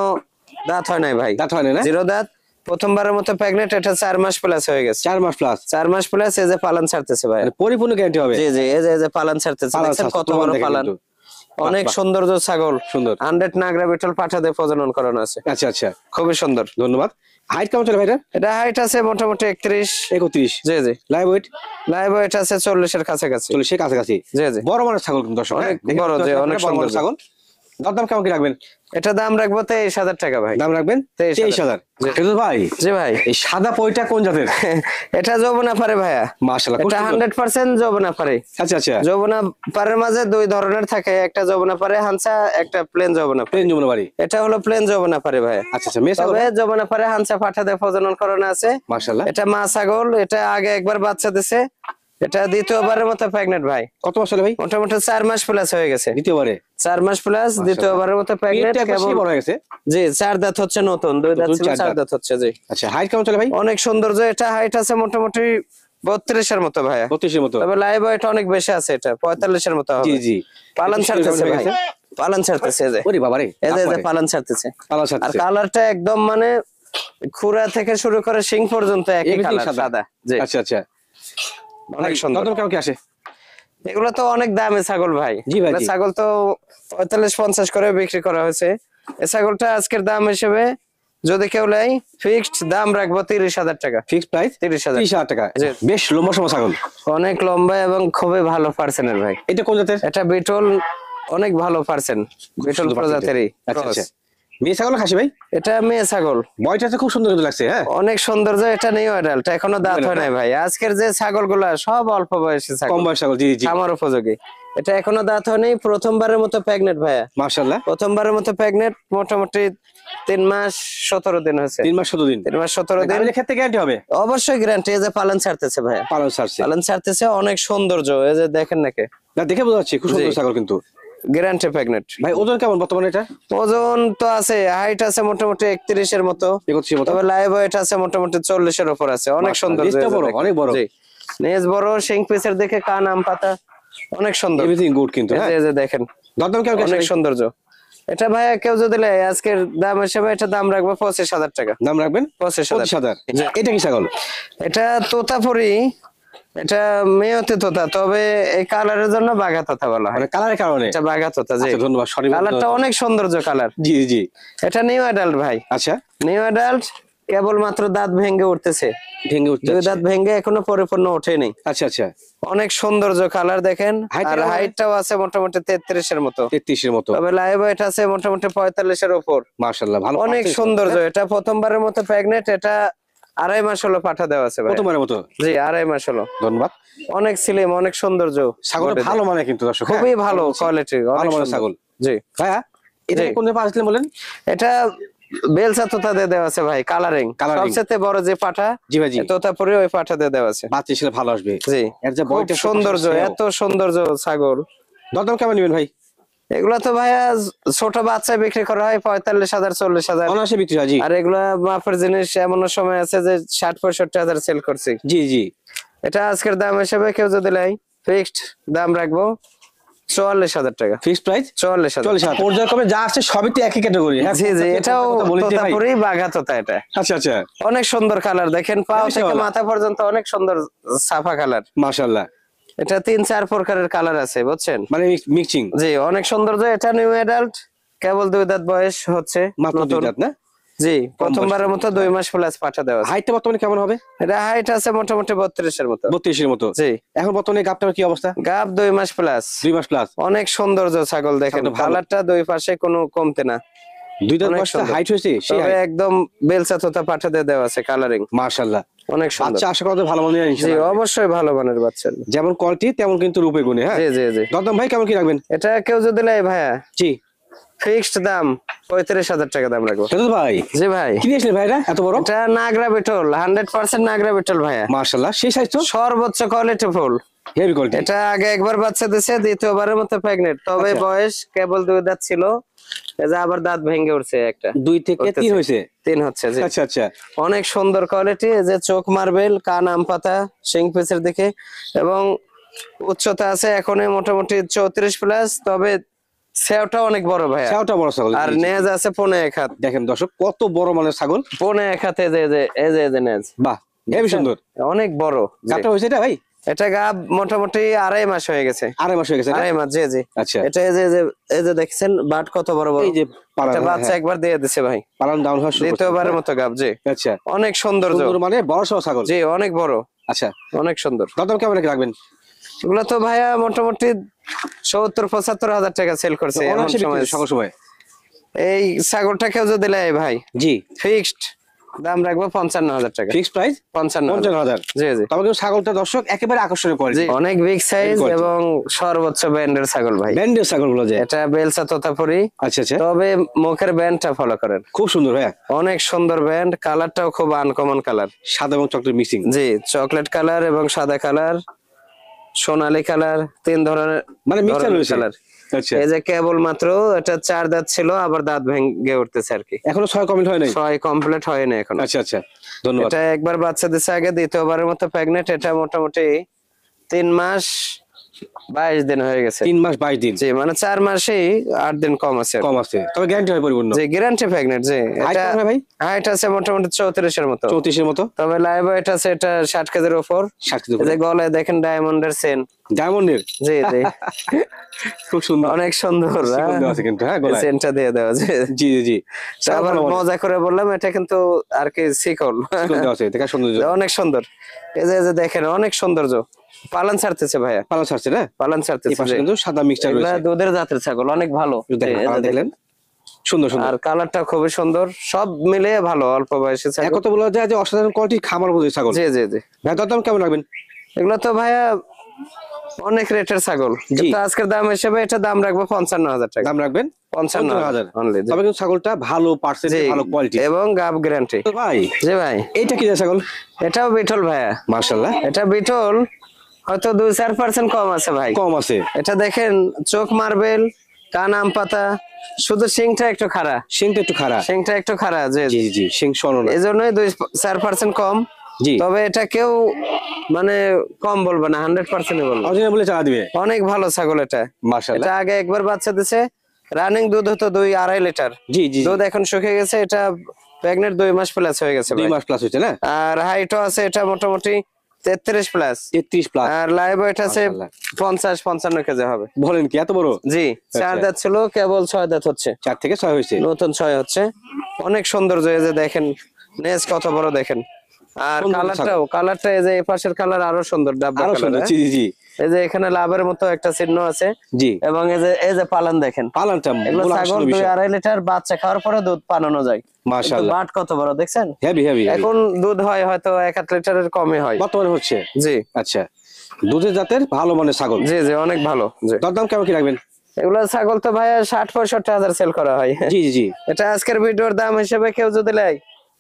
দাঁত হয় নাই ভাই। দাঁত হয় না? জিরো দাঁত, প্রথমবারের মতো প্রেগনেন্ট। এটা 4 মাস প্লাস হয়ে গেছে। 4 মাস প্লাস। 4 মাস প্লাস। এই যে পালন ছাড়তেছে ভাই, মানে পরিপূর্ণ গ্যারান্টি হবে। জি জি। এই যে পালন ছাড়তেছে, পালান দেখছেন ছাড়ছে, কত প্রমাণ বড় দেখেন পালন। কিন্তু। অনেক বাহ, বাহ। সৌন্দর্য ছাগল। সুন্দর। 100 নাগরা বিটল পাঠাতে প্রজনন করানো আছে। আচ্ছা আচ্ছা, খুবই সুন্দর। ধন্যবাদ। হাইট কেমন চলে ভাইটা? এটা হাইট আছে মোটামুটি 31। 31। জি জি। Live weight? লাইভ ওয়েট আছে 40-এর কাছাকাছি। 40 এর কাছাকাছি। জি জি। বড় মানের ছাগল কিন্তু দর্শক, অনেক হ্যাঁ? দেখে বড়, বুঝতে জি, পারছেন অনেক আপনারা বড় মানের সুন্দর। ছাগল। দাম কেমন কি রাখবেন? এটা দাম রাখবো 23,000 টাকা ভাই। দাম রাখবেন 23,000। জি। ফেরদৌস ভাই, জি ভাই। এই সাদা পইটা কোন জাতের? এটা যৌবনাপাড়ি ভাইয়া। মাশাআল্লাহ, খুব এটা সুন্দর। 100% যৌবনাপাড়ি। আচ্ছা আচ্ছা। যৌবনাপাড়ির মাঝে দুই ধরনের থাকে, একটা যৌবনাপাড়ি হানসা, একটা প্লেন যৌবনাপাড়ি। প্লেন যমুনা বাড়ি। এটা হলো প্লেন যৌবনাপাড়ি ভাই। আচ্ছা আচ্ছা, মেয়ে ছাগল। তবে যৌবনাপাড়ি হানসা পাঠাতে প্রজনন করানো আছে। মাশাআল্লাহ। এটা মা ছাগল। এটা আগে একবার বাচ্চা দিছে। এটা দ্বিতীয়বারের মতো প্রেগনেন্ট ভাই। কত মাস হলো ভাই? মোটামুটি 4 মাস প্লাস হয়ে গেছে। দ্বিতীয়বারে? 4 মাস প্লাস, দ্বিতীয়বারের মতো প্রেগনেন্ট। পেটটা একবার কেবল বড় হয়ে গেছে। জি, 4 দাঁত হচ্ছে নতুন, 2 দাঁত নতুন ছিল, 4 4 দাঁত। দাঁত হচ্ছে। জি, আচ্ছা, হাইট কেমন চলে ভাই? অনেক সৌন্দর্য। এটা হাইট আছে মোটামুটি 32-এর মতো ভাইয়া। 32 এর মতো। তবে লাইভ ওয়েট অনেক বেশি আছে, এটা 45-এর মতো হবে। জি জি। পালন ছাড়তেছে হয়ে ভাই, গেছে। পালন ছাড়তেছে। এই যে ওরে বাবা রে, এই যে তারপরে? পালন ছাড়তেছে। পালন আর ছাড়তেছে। কালারটা একদম মানে খুরা থেকে শুরু করে শিং পর্যন্ত একই Everything কালার, সাদা। সাদা। জি, আচ্ছা আচ্ছা। অনেক সুন্দর। দাম কেমন কি আসে? এগুলো তো অনেক দামে ছাগল ভাই। জি ভাই, এগুলো জি। ছাগল তো 45-50 করে বিক্রি করা হয়েছে। এই ছাগলটা আজকের দাম হিসেবে যদি কেউ নেয়, ফিক্সড দাম রাখবো 30,000 টাকা। Fixed price 30,000। 30,000 টাকা। জি। বেশ লম্বা সময় ছাগল। অনেক লম্বা এবং খুবই ভালো পার্সেন্টের ভাই। এটা কোন জাতের? এটা বিটল, অনেক ভালো পার্সেন্ট, বিটল সুন্দর প্রজাতিরই আচ্ছা cross। আচ্ছা। মেয়ে ছাগল না খাসি ভাই? এটা মেয়ে ছাগল। বয়টা তো খুব সুন্দর কিন্তু লাগছে, হ্যাঁ। অনেক সৌন্দর্য। এটা নিউ অ্যাডাল্ট, এখনো দাঁত হয় নাই ভাই। আজকের যে ছাগলগুলা সব অল্প বয়সী ছাগল, কম বয়স ছাগল। জি জি। খামার উপযোগী। এটা এখনো দাঁত হয়নি, প্রথমবারের মতো প্রেগনেন্ট ভাইয়া। মাশাআল্লাহ। প্রথমবারের মতো প্রেগনেন্ট। মোটামুটি 3 মাস 17 দিন হয়েছে। 3 মাস 17 দিন। 3 মাস 17 দিন। গাভীর ক্ষেত্রে গ্যারান্টি হবে? অবশ্যই গ্যারান্টি। এই যে পালন ছাড়তেছে ভাইয়া, পালন ছাড়ছে। পালন ছাড়তেছে। অনেক সৌন্দর্য। এই যে দেখেন নাকি, না দেখে বোঝা যাচ্ছে খুব সুন্দর জি। ছাগল কিন্তু। Guarantee pregnant. ভাই ওজন কেমন বর্তমানে এটা? ওজন তো আছে, হাইট আছে মোটামুটি 31-এর মতো। 31 এর মতো। তবে লাইভ ওয়েট আছে মোটামুটি 40-এর উপর আছে। অনেক সুন্দর। লেজটা বড়, অনেক বড়। জি, নেজ বড়, শিং পিসের দেখে কান, আম পাতা, অনেক সুন্দর। এভরিথিং গুড কিন্তু, এই যে- হ্যাঁ। এই যে দেখেন, দাম কেমন কি আসে অনেক ভাই? সৌন্দর্য। এটা ভাইয়া কেউ যদি নেয়, আজকের দাম হিসেবে এটা দাম রাখবো 25,000 টাকা। দাম রাখবেন 25,000। 25,000। জি। এটা কি ছাগল? এটা তোতাপুরি এটা মেয়তে তোতা, তবে এই কালারের জন্য বাঘা তোতা বলা হয়। মানে কালারের কারণে? এটা বাঘা তোতা, জি। আচ্ছা, ধন্যবাদ, সঠিক কালারটা অনেক সৌন্দর্য কালার। জি জি। এটা নিউ অ্যাডাল্ট ভাই। আচ্ছা, নিউ অ্যাডাল্ট, কেবল মাত্র দাঁত ভেঙে উঠতেছে, ভেঙে উঠতে দুই দাঁত ভেঙে এখনো পরিপূর্ণ ওঠেনি। আচ্ছা আচ্ছা। অনেক সৌন্দর্য কালার দেখেন। Height আর কেমন? হাইটটাও আছে মোটামুটি 33 এর মতো, 33 এর মতো। তবে লাইভ ওয়েট আছে মোটামুটি 45 এর উপর। মাশাআল্লাহ, ভালো অনেক পার্সেন্ট। সৌন্দর্য। এটা প্রথমবারের মতো প্রেগনেন্ট। এটা 2.5 মাস হলো পাঠা দেওয়া আছে ভাই। প্রথমবারের মতো? জি, 2.5 মাস হলো। ধন্যবাদ। অনেক স্লিম, অনেক সৌন্দর্য। ছাগল বডিতে। ভালো মানে কিন্তু দর্শক, খুবই ভালো কোয়ালিটি, ভালো অনেক মানের সুন্দর। ছাগল। জি ভাইয়া, এটা জি। কোন পাঁচ দিলেন বলেন? এটা বেলসা তোতা দিয়ে দেওয়া আছে ভাই, কালারিং। Colouring। সবচেয়ে বড় যে পাঠা, জি ভাই, জি। তোতাপুরি ওই পাঠা দিয়ে দেওয়া আছে। বাচ্চা ছেলে ভালো আসবে। জি, এর যে খুব বয়টা সৌন্দর্য, এত সৌন্দর্য ছাগল। দরদাম কেমন নেবেন ভাই? এগুলা তো ভাইয়া ছোট বাচ্চা বিক্রি করা হয় 45,000 40,000। অনায়াসে বিক্রি হয়, জি। আর এগুলা মাপের জিনিস এমন সময় আছে যে 60-65,000 সেল করছি। জি জি। এটা আজকের দাম হিসেবে কেউ যদি লাই, ফিক্সড দাম রাখবো 44,000 টাকা। Fixed price 44,000। 40,000। পর্যায়ক্রমে যা আছে সবই তো একই ক্যাটাগরি। জি জি, এটাও বলি ভাই। তোতাপুরি বাঘা তোতা এটা। আচ্ছা আচ্ছা। অনেক সুন্দর কালার দেখেন, পাও থেকে বিশাল। মাথা পর্যন্ত অনেক সুন্দর সাফা কালার। মাশাআল্লাহ। এটা 3-4 প্রকারের কালার আছে, বুঝছেন? মানে মিক্সিং। জি, অনেক সৌন্দর্য। এটা নিউ অ্যাডাল্ট, কেবল 2 দাঁত বয়স হচ্ছে মাত্র দুই নতুন। দাঁত না? জি, প্রথমবারের মতো 2 মাস প্লাস পাঠা দেওয়া আছে। হাইটটা বর্তমানে কেমন হবে? এটা হাইট আছে মোটামুটি 32 এর মতো। 32 এর মতো। জি। এখন বর্তমানে গাবটার কি অবস্থা? গাব 2 মাস প্লাস। 2 মাস প্লাস। অনেক সৌন্দর্য ছাগল দেখেন, ছাগলটা ভালো। কালারটা দুই পাশে কোনো কমতে না। দুই দাঁত অনেক বয়সে সুন্দর। হাইট হয়েছে সেই তবে height। একদম বেলসা তোতা পাঠা দিয়ে দেওয়া আছে, কালারিং মাশাআল্লাহ। অনেক সুন্দর। বাচ্চা আশা করা যায় ভালো মানের জি, ইনশাআল্লাহ। অবশ্যই ভালো মানের বাচ্চা। যেমন কোয়ালিটি তেমন কিন্তু রূপে গুণে, হ্যাঁ। জি জি জি। দরদাম ভাই কেমন কি রাখবেন? এটা কেউ যদি লাই ভাইয়া, জি। ফিক্সড দাম 35,000 টাকা দাম রাখবো। সেটা ভাই জি ভাই। কি নিয়েছিলেন ভাইরা এত বড়? এটা নাগরা বিটল, 100% নাগরা বিটল ভাইয়া। মাশাআল্লাহ, সেই সাইজ তো সর্বোচ্চ কোয়ালিটি ফুল। Heavy quality. এটা আগে একবার বাচ্চা দিছে, দ্বিতীয়বারের মতো প্রেগনেন্ট, তবে আচ্ছা। বয়স কেবল 2 দাঁত ছিল। এই যে আবার দাঁত ভেঙে উঠছে একটা। 2 থেকে 3 উঠতেছে। হয়েছে। 3 হচ্ছে, জি। আচ্ছা আচ্ছা। অনেক সুন্দর কোয়ালিটি। এই যে চোখ মার্বেল, কান আম পাতা, শিং পিসের দিকে, এবং উচ্চতা আছে এখনই মোটামুটি 34 প্লাস, তবে সেওটা অনেক বড় ভাইয়া। ছাওটা বড় ছাগল। আর জি, জি। নেজ আছে 1.5 হাত। দেখেন দর্শক কত বড় মানের ছাগল। 1.5 হাতে এই যে নেজ। বাহ, হেভি সুন্দর। অনেক বড়। জি। গাবটা হয়েছে এটা ভাই? এটা গাব মোটামুটি 2.5 মাস হয়ে গেছে। 2.5 মাস হয়ে গেছে না? 2.5 মাস, জি জি। আচ্ছা। এটা এই যে দেখছেন বাট কত বড় বড়। এই যে পালান, এটা হ্যাঁ, বাচ্চা হ্যাঁ। একবার দিয়ে দিছে ভাই, পালান ডাউন হওয়া শুরু করছে। দ্বিতীয়বারের মতো গাব। জি, আচ্ছা। অনেক সৌন্দর্য। সুন্দর মানে বড় সহ ছাগল। জি, অনেক বড়, আচ্ছা। অনেক সুন্দর। দরদাম কেমন কি রাখবেন? এগুলো তো ভাইয়া মোটামুটি 70-75 হাজার টাকা সেল করছে এমন অনায়াসে সময়। বিক্রি সকল সময়। এই ছাগলটা কেউ যদি লাই ভাই, জি। ফিক্সড দাম রাখবো 55,000 টাকা। Fixed price 55,000। 55,000। জি জি তবে কিন্তু ছাগলটা দর্শক একেবারে আকর্ষণীয় জি। কোয়ালিটি। অনেক বিগ সাইজ quality। এবং সর্বোচ্চ ব্যান্ডের ছাগল ভাই। ব্যান্ডের ছাগলগুলো যে। এটা বেলসা তোতাপুরি। আচ্ছা আচ্ছা। তবে মুখের ব্যান্ডটা ফলো করেন, খুব সুন্দর ভাইয়া। অনেক সুন্দর ব্যান্ড। কালারটাও খুব আনকমন কালার। সাদা এবং চকলেট মিক্সিং। জি, চকলেট কালার এবং সাদা কালার, সোনালী কালার, 3 ধরনের মানে মিক্সার রয়েছে। কালার। আচ্ছা। এই যে কেবল মাত্র এটা 4 দাঁত ছিল, আবার দাঁত ভেঙে উঠতেছে আর কি। এখনো 6 কমপ্লিট হয় নাই? 6 কমপ্লিট হয়নি এখন। আচ্ছা আচ্ছা, ধন্যবাদ। এটা একবার বাচ্চা দিছে আগে, দ্বিতীয়বারের মতো প্রেগনেন্ট। এটা মোটামুটি 3 মাস 22 দিন হয়ে গেছে। 3 মাস 22 দিন। জি, মানে 4 মাসেই 8 দিন কম আছে। কম আছে, তবে গ্যারান্টি হয় পরিপূর্ণ। জি, গ্যারান্টি প্রেগনেন্ট। জি, Height এটা কেমন হয় ভাই? হাইট আছে মোটামুটি 34 এর মতো। 34 এর মতো। তবে লাইভ ওয়েট আছে এটা 60 কেজির উপর। 60 এই যে গলায় দেখেন ডায়মন্ডের চেন। ডায়মন্ডের। জি জি। খুব সুন্দর। অনেক সুন্দর। শিকল দেওয়া আছে কিন্তু, হ্যাঁ, গলায়। চেনটা দিয়ে দেওয়া আছে। জি জি জি। তো আবার মজা করে বললাম, এটা কিন্তু আর কি শিকল। শিকল দেওয়া আছে, দেখা সুন্দর। অনেক সুন্দর। এই যে দেখেন অনেক সৌন্দর্য। পালন ছাড়তেছে ভাইয়া, পালা ছাড়ছে না? পালন এই ছাড়তেছে। পাশে কিন্তু সাদা মিক্সচার এগুলা রয়েছে। দুধের জাতের ছাগল, অনেক ভালো। দেখেন, এই যে পালা দেখলেন সুন্দর সুন্দর। আর কালারটা খুবই সুন্দর, সব মিলে ভালো। অল্প বয়সী এক ছাগল। কথা বলা যায় যে অসাধারণ কোয়ালিটি খামার মধ্যে ছাগল। জি জি জি। ভাই দরদাম কেমন রাখবেন? এগুলো তো ভাইয়া অনেক রেটের ছাগল, কিন্তু আজকের দাম হিসেবে এটা দাম রাখবো 55,000 টাকা। দাম রাখবেন 55,000 অনলি। তবে কিন্তু ছাগলটা ভালো পার্সেন্টেজ, ভালো কোয়ালিটি এবং গাব গ্যারান্টি। ভাই জি ভাই। এইটা কি ছাগল? এটাও বিটল ভাইয়া। মাশাআল্লাহ, এটা বিটল, হয়তো 2-4% কম আছে ভাই। কম আছে। এটা দেখেন চোখ মার্বেল, কান আম পাতা, শুধু শিংটা একটু খাড়া। শিংটা একটু খারাপ। শিংটা একটু খাড়া, জি জি জি, শিং শোনো না। এই জন্যই 2-4% কম। জি। তবে এটা কেউ মানে কম বলবে না, 100% বলবে। অরিজিনাল বলে চালা দিবে। অনেক ভালো ছাগল এটা। মাশাআল্লাহ। এটা আগে একবার বাচ্চা দিছে, রানিং দুধ হতো 2-2.5 লিটার। জি জি। দুধ এখন শুকিয়ে গেছে। এটা প্রেগনেন্ট 2 মাস প্লাস হয়ে গেছে 2 ভাই। মাস প্লাস হইছে না? আর হাইটও আছে এটা মোটামুটি 33 প্লাস। 33 প্লাস। আর লাইভ ওয়েট আছে মাশাআল্লাহ। 50-55 কেজি হবে। বলেন কি এত বড়? জি, 4 দাঁত ছিল, কেবল 6 দাঁত হচ্ছে। 4 থেকে 6 হয়েছে। নতুন 6 হচ্ছে। অনেক সৌন্দর্য, এই যে দেখেন নেজ কত বড় দেখেন। আর সুন্দর কালারটা এই যে এই পাশের কালার আরো সুন্দর, ডাব্বা আরো সুন্দর। কালার। জি জি জি। এই যে এখানে লাভের মতো একটা চিহ্ন আছে। জি। এবং এই যে পালন দেখেন, পালনটা এগুলো মূল ছাগল আকর্ষণীয় 2 বিষয়। আড়াই লিটার বাচ্চা খাওয়ার পরে দুধ পানানো যায়। মাশাআল্লাহ। বাট কত বড় দেখছেন? Heavy heavy. এখন দুধ হয় হয়তো 1-8 লিটারের কমই হয় বর্তমানে হচ্ছে। জি। আচ্ছা, দুধের জাতের ভালো মানের ছাগল। জি জি, অনেক ভালো। জি, দরদাম কেমন কি রাখবেন? এগুলো ছাগল তো ভাইয়া 60-65 হাজার সেল করা হয়। জি জি জি। এটা আজকের ভিডিওর দাম হিসেবে কেউ যদি নেয়,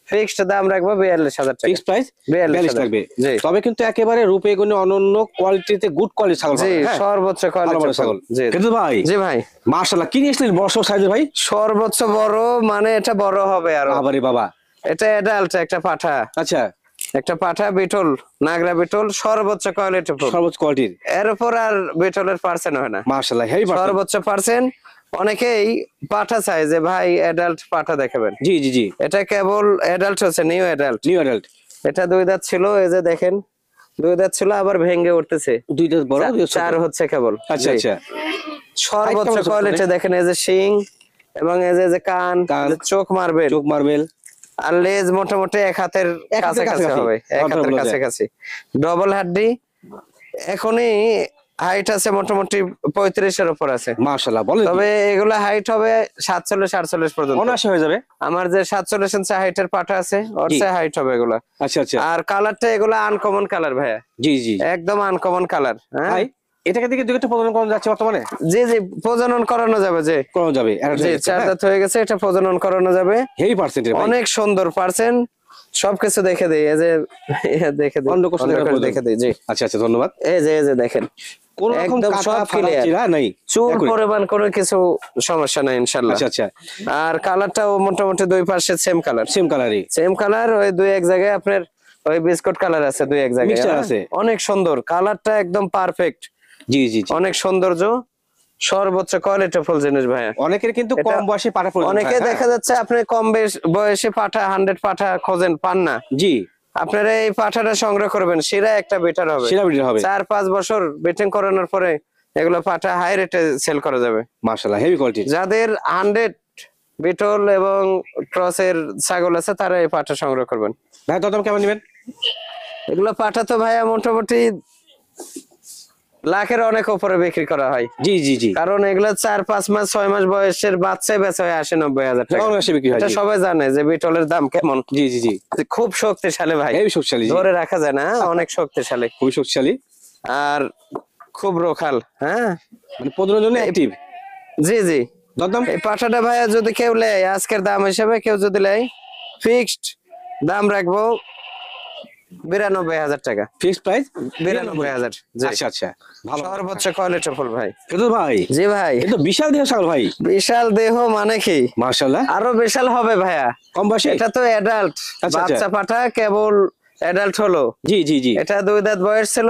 ফিক্সড দাম রাখবো 42,000 টাকা। ফিক্স প্রাইস 42 লাগবে। জি। তবে কিন্তু একেবারে রূপে গুণে অনন্য কোয়ালিটিতে গুড কোয়ালিটি ছাগল জি, পাবেন, হ্যাঁ? সর্বোচ্চ ভালো মানের কোয়ালিটির ছাগল। জি কিন্তু ভাই, জি ভাই, মাশাআল্লাহ কি নিয়ে আসলেন বড় সাইজের ভাই? সর্বোচ্চ বড় মানে এটা বড় হবে আরো। বাবারে বাবা। এটা অ্যাডাল্ট একটা পাঠা, আচ্ছা, একটা পাঠা বিটল, নাগরা বিটল, সর্বোচ্চ কোয়ালিটি। সর্বোচ্চ কোয়ালিটির। এর উপর আর বিটলের পার্সেন্ট হয় না। মাশাআল্লাহ হেভি পার্সেন্ট। সর্বোচ্চ পার্সেন্ট। অনেকেই পাঠা চায় যে ভাই অ্যাডাল্ট পাঠা দেখাবেন। জি জি জি। এটা কেবল অ্যাডাল্ট হচ্ছে, নিউ অ্যাডাল্ট। New adult. এটা 2 দাঁত ছিল, এই যে দেখেন 2 দাঁত ছিল, আবার ভেঙে উঠতেছে। দুইটা বড়, দুইটা ছোট। 4 হচ্ছে কেবল। আচ্ছা জি। আচ্ছা। সর্বোচ্চ কেমন কোয়ালিটি দেখেন, এই যে শিং এবং এই যে কান, কান, চোখ মারবে, চোখ মার্বেল। আর লেজ মোটামুটি 1 হাতের এক হাতের কাছাকাছি কাছাকাছি। হবে, 1 কথা হাতের বলা যায়। কাছাকাছি। ডবল হাড্ডি। এখনই হাইট আছে মোটামুটি 35 এর উপর আছে। মাশাআল্লাহ বলেন। তবে এগুলা হাইট হবে 47-48 পর্যন্ত। 79 হয়ে যাবে। আমার যে 47 ইঞ্চি হাইটের পাটা আছে, ওর চেয়ে হাইট হবে এগুলা। আচ্ছা আচ্ছা। আর কালারটা এগুলা আনকমন কালার ভাইয়া, জি জি। একদম আনকমন কালার। হ্যাঁ ভাই, এটাকে দিকে দুইটা প্রজনন করানো যাচ্ছে বর্তমানে? জি জি, প্রজনন করানো যাবে। যে করানো যাবে। জি, 4 দাঁত হয়ে গেছে, এটা প্রজনন করানো যাবে। হেভি পার্সেন্টের ভাই। অনেক সুন্দর পার্সেন্ট। সবকিছু দেখে দেই, এই যে দেখে দেই, অন্য কোশ্চেন দেখে দেই। জি, আচ্ছা আচ্ছা, ধন্যবাদ। এই যে দেখেন, কোন রকম একদম কাটা সব ফাটা clear। চিরা নাই? চুল একই। পরিমাণ কোনো কিছু সমস্যা নাই ইনশাআল্লাহ। আচ্ছা আচ্ছা। আর কালারটাও মোটামুটি 2 পাশে সেম কালার। সেম কালারই। সেম কালার, ওই 2-1 জায়গায় আপনার ওই বিস্কুট কালার আছে, 2-1 জায়গায় Mixture হ্যাঁ? আছে। অনেক সুন্দর কালারটা, একদম পারফেক্ট। জি জি জি। অনেক সৌন্দর্য, সর্বোচ্চ কোয়ালিটি ফুল জিনিস ভাইয়া। অনেকের কিন্তু এটা কম বয়সে পাটা প্রয়োজন অনেকে হয়, হ্যাঁ? দেখা যাচ্ছে আপনি কম বয়সে পাঠা 100 পাঠা খোঁজেন, পান না। জি। আপনারা এই পাঠাটা সংগ্রহ করবেন, সেরা একটা বেটার হবে। সেরা ব্রিড হবে। 4-5 বছর বেটিং করানোর পরে এগুলো পাঠা হাই রেটে সেল করা যাবে। মাশাআল্লাহ হেভি কোয়ালিটি। যাদের 100 বিটল এবং ক্রসের ছাগল আছে, তারা এই পাঠা সংগ্রহ করবেন। ভাই দরদাম কেমন নেবেন? এগুলো পাঠা তো ভাইয়া মোটামুটি লাখের অনেক উপরে বিক্রি করা হয়। জি জি জি। কারণ এগুলো 4-5 মাস 6 মাস বয়সের বাচ্চাই বেচা হয় 80-90 হাজার টাকা। কেমন আসে বিক্রি হয়? এটা জি। সবাই জানে যে বিটলের দাম কেমন। জি জি জি। খুব শক্তিশালী ভাই, হেভি শক্তিশালী। জি। ধরে রাখা যায় না, অনেক শক্তিশালী খুবই শক্তিশালী। আর খুব রোখাল। হ্যাঁ মানে প্রজননের জন্য অ্যাক্টিভ। জি জি। দরদাম? এই পাঠাটা ভাইয়া যদি কেউ নেয়, আজকের দাম হিসেবে কেউ যদি নেয়, ফিক্সড দাম রাখবো 92,000 টাকা। Fixed price 92,000। জি। আচ্ছা আচ্ছা। ভালো। সর্বোচ্চ কোয়ালিটি ফুল ভাই। কিন্তু ভাই, জি ভাই, এটা তো বিশাল দেহ ছাগল ভাই। বিশাল দেহ মানে কি, মাশাআল্লাহ। আরো বিশাল হবে ভাইয়া। কম বয়সে? এটা তো অ্যাডাল্ট আচ্ছা। বাচ্চা পাঠা, কেবল অ্যাডাল্ট হলো। জি জি জি। এটা 2 দাঁত বয়স ছিল,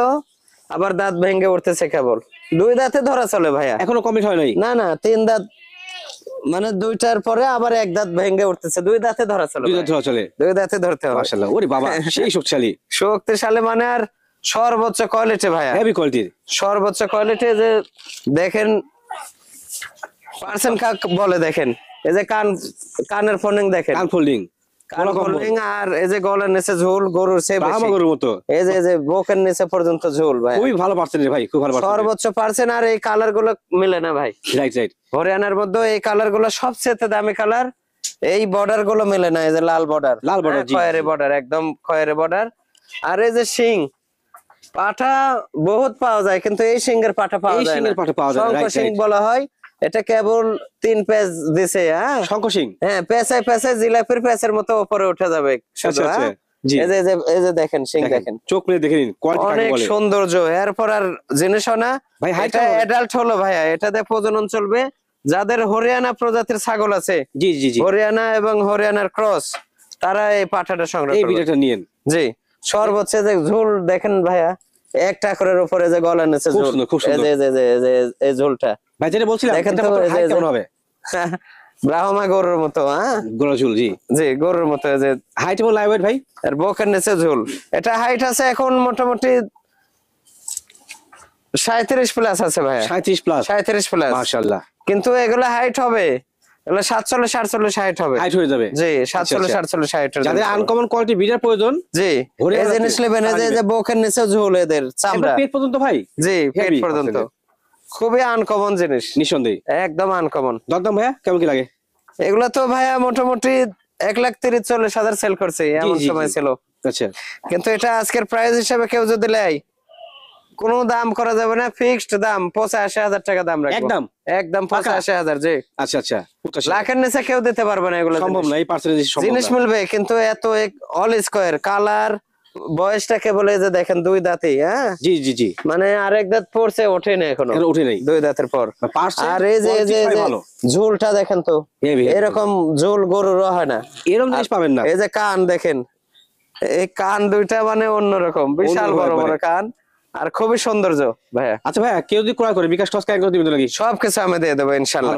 আবার দাঁত ভেঙে উঠতেছে কেবল। 2 দাঁতে ধরা চলে ভাইয়া। এখনো কমপ্লিট হয় নাই? না না, 3 দাঁত, মানে 2টার পরে আবার 1 দাঁত ভেঙে উঠতেছে। 2 দাঁতে ধরা চলে। দুই দাঁত ধরা চলে। 2 দাঁতে ধরতে হবে। মাশাআল্লাহ। ওরে বাবা, সেই শক্তিশালী। শক্তিশালী মানে আর সর্বোচ্চ কোয়ালিটি ভাইয়া। হেভি কোয়ালিটির। সর্বোচ্চ কোয়ালিটি। যে দেখেন পার্সেন্ট কাক বলে, দেখেন এই যে কানের ফোনিং দেখেন, কান ফোল্ডিং। কান ফোল্ডিং, আর এই যে গলার নিচে ঝোল গরুর চেয়ে বেশি। গরুর মতো। এই যে বুকের নিচে পর্যন্ত ঝোল ভাই। খুবই ভালো পার্সেন্ট ভাই, খুব ভালো পার্সেন্ট। সর্বোচ্চ পার্সেন্ট। আর এই কালার গুলো মিলে না ভাই। Right right. হরিয়ানার মধ্যে এই কালার গুলো সবচেয়ে দামি কালার। এই বর্ডার গুলো মিলে না, এই যে লাল বর্ডার, লাল border, জি, খয়েরি বর্ডার, একদম খয়েরি বর্ডার। আর এই যে শিং পাঠা বহুত পাওয়া যায়, কিন্তু এই সিংহের পাঠা পাওয়া এই যায় সিংহের না। পাঠা পাওয়া যায় না, শঙ্খ right, সিং right. বলা হয়। এটা কেবল 3 পেজ দিছে। হ্যাঁ শঙ্খ সিং। হ্যাঁ, পেঁচায় পেঁচায় জিলাপির পেঁচের মতো উপরে উঠে যাবে শুধু। আচ্ছা আচ্ছা। হ্যাঁ? জি। এই যে দেখেন সিং দেখেন, চোখ মেরে দেখে নিন কোয়ালিটি কাকে অনেক বলে। সৌন্দর্য। এরপর আর জিনিসও না ভাই, height এটা কেমন? অ্যাডাল্ট হলো ভাইয়া, এটাতে প্রজনন চলবে। যাদের হরিয়ানা প্রজাতির ছাগল আছে, জি জি জি। হরিয়ানা এবং হরিয়ানার ক্রস, তারা এই পাঠাটা সংগ্রহ এই করবে। ভিডিওটা নিয়েন। জি। সর্বোচ্চ যে ঝোল দেখেন ভাইয়া, এক টাকরের উপরে যে গলা নিচে খুব ঝোল, সুন্দর, খুব এই সুন্দর। যে এই ঝোলটা ভাই যেটা বলছিলাম, দেখেন এটা তো, কত এই যে- height কেমন হবে? ব্রাহ্মা গরুর মতো, হ্যাঁ গোড়া ঝুল, জি। জি গরুর মতো, এই যে হাইট এবং লাইভ ওয়েট ভাই? আর বকের নিচে ঝুল। এটা হাইট আছে এখন মোটামুটি 37 প্লাস আছে ভাইয়া, 37 প্লাস, 37 প্লাস। মাশাআল্লাহ। কিন্তু এগুলো হাইট হবে, এগুলো 47 48 হাইট হবে। হাইট হয়ে যাবে, জি আচ্ছা, 47 আচ্ছা। 48 হাইট। যাদের আনকমন কোয়ালিটি বিডার প্রয়োজন, জি হরিয়ানা এই জিনিস তে নেবেন, এই যে- এই যে বকের নিচে ঝুল এদের একদম চামড়া, পেট পর্যন্ত ভাই, জি পেট Heavy পর্যন্ত, পার্সেন্টেজ। খুবই আনকমন জিনিস, নিঃসন্দেহে। একদম আনকমন। দরদাম ভাইয়া কেমন কি লাগে? এগুলো তো ভাইয়া মোটামুটি 1,30,40,000 সেল করছে, এমন জি, সময় জি। ছিল। আচ্ছা, কিন্তু এটা আজকের প্রাইস হিসেবে কেউ যদি নেয়, কোনো দাম করা যাবে না, ফিক্সড দাম 85,000 টাকা দাম রাখবো, একদম? একদম পাকা? 85,000। জি আচ্ছা, আচ্ছা। 85 লাখের নিচে কেউ দিতে পারবে না এগুলো, সম্ভব না, এই পার্সেন্টেজ সম্ভব জিনিস না। মিলবে কিন্তু এত অল স্কোয়ার কালার, বয়সটাকে বলে যে দেখেন 2 দাঁতই, হ্যাঁ জি, জি, জি। মানে আরেক দাঁত পড়ছে, ওঠে না এখনো, এখনো ওঠে নাই। 2 দাঁতের পর। পার্সেন্ট আর এই যে এই যে এই যে ভালো। ঝুলটা দেখেন তো, Heavy, heavy। এরকম ঝুল গরুর হয় না, এরকম জিনিস পাবেন না। এই যে কান দেখেন, এই কান দুইটা মানে অন্যরকম, বিশাল বড় অন্যরকম বড় একবারে। কান, আর খুবই সৌন্দর্য ভাইয়া। আচ্ছা ভাইয়া, কেউ যদি ক্রয় করে বিকাশ টস কেন করে দিবেন নাকি? সবকিছু আমি দিয়ে দেবো ইনশাল্লাহ।